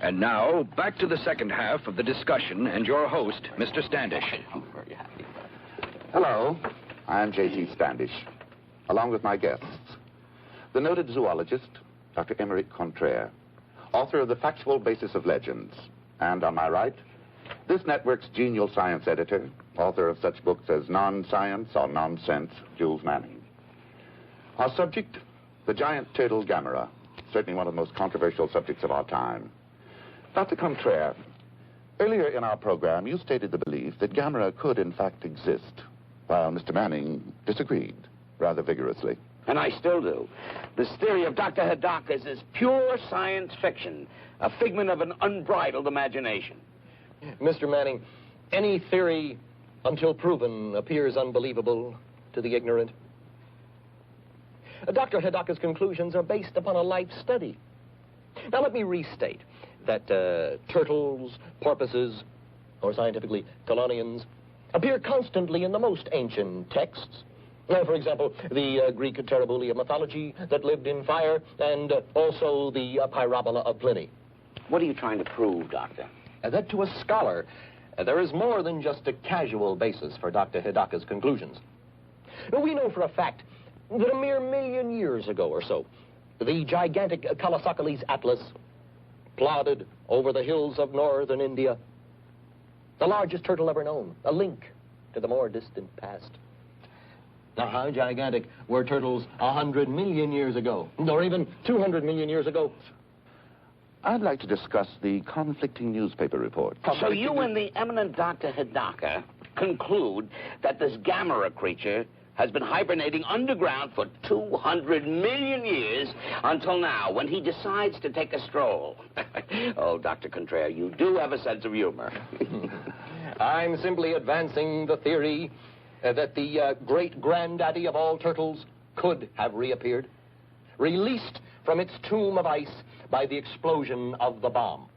And now, back to the second half of the discussion and your host, Mr. Standish. I'm very happy. Hello, I'm J.T. Standish, along with my guests, the noted zoologist, Dr. Emeric Contraire, author of The Factual Basis of Legends, and on my right, this network's genial science editor, author of such books as Non-Science or Nonsense, Jules Manning. Our subject, the giant turtle Gamera, certainly one of the most controversial subjects of our time. Dr. Contraire, earlier in our program, you stated the belief that Gamera could, in fact, exist, while Mr. Manning disagreed rather vigorously. And I still do. This theory of Dr. Hedaka's is pure science fiction, a figment of an unbridled imagination. Mr. Manning, any theory, until proven, appears unbelievable to the ignorant. Dr. Hedaka's conclusions are based upon a life study. Now, let me restate that turtles, porpoises, or scientifically, chelonians, appear constantly in the most ancient texts. For example, the Greek Terebuli mythology that lived in fire, and also the Pyrobola of Pliny. What are you trying to prove, Doctor? That to a scholar, there is more than just a casual basis for Dr. Hedaka's conclusions. We know for a fact that a mere 1,000,000 years ago or so, the gigantic Kalasakalis Atlas plodded over the hills of northern India, the largest turtle ever known, a link to the more distant past. Now, how gigantic were turtles 100 million years ago, or even 200 million years ago? I'd like to discuss the conflicting newspaper reports. So you and the eminent Dr. Hedaka conclude that this Gamera creature has been hibernating underground for 200 million years until now, when he decides to take a stroll. Oh, Dr. Contraire, you do have a sense of humor. I'm simply advancing the theory that the great-granddaddy of all turtles could have reappeared, released from its tomb of ice by the explosion of the bomb.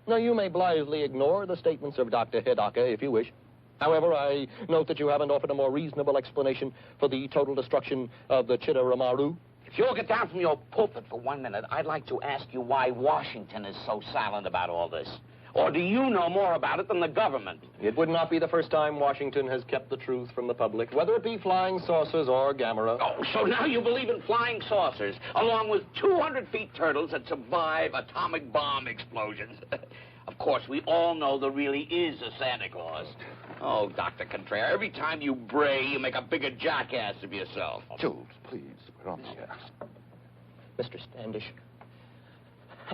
Now, you may blithely ignore the statements of Dr. Hedaka if you wish. However, I note that you haven't offered a more reasonable explanation for the total destruction of the Chittamauga. If you'll get down from your pulpit for 1 minute, I'd like to ask you why Washington is so silent about all this. Or do you know more about it than the government? It would not be the first time Washington has kept the truth from the public, whether it be flying saucers or Gamera. Oh, so now you believe in flying saucers, along with 200-feet turtles that survive atomic bomb explosions. Of course, we all know there really is a Santa Claus. Oh, Dr. Contraire, every time you bray, you make a bigger jackass of yourself. Jules, please, we're on the air. Mr. Standish,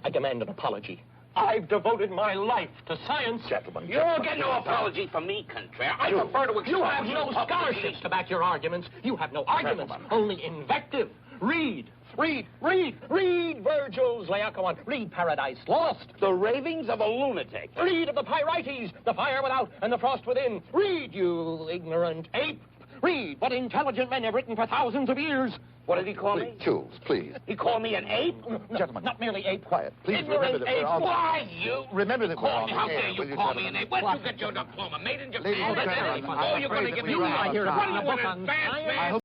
I demand an apology. I've devoted my life to science. Gentlemen. You'll get no apology from me, Contraire. I prefer to express... You have no scholarships to back your arguments. You have no arguments, only invective. Read Virgil's Laocoon. Read Paradise Lost. The ravings of a lunatic. Read of the Pyrites, the fire without and the frost within. Read, you ignorant ape. Read what intelligent men have written for thousands of years. What did he call me? Jules, please. He called me an ape? Gentlemen. Not merely ape. Quiet. Please Ignorant remember that ape. we're on... Why, you? Remember that we're on How the dare air. you Will you, call me gentlemen? an ape? Where'd you get your diploma? Made in Japan? Ladies and gentlemen, Oh, you're going to give me... I hear What do you about want, time. advance, man?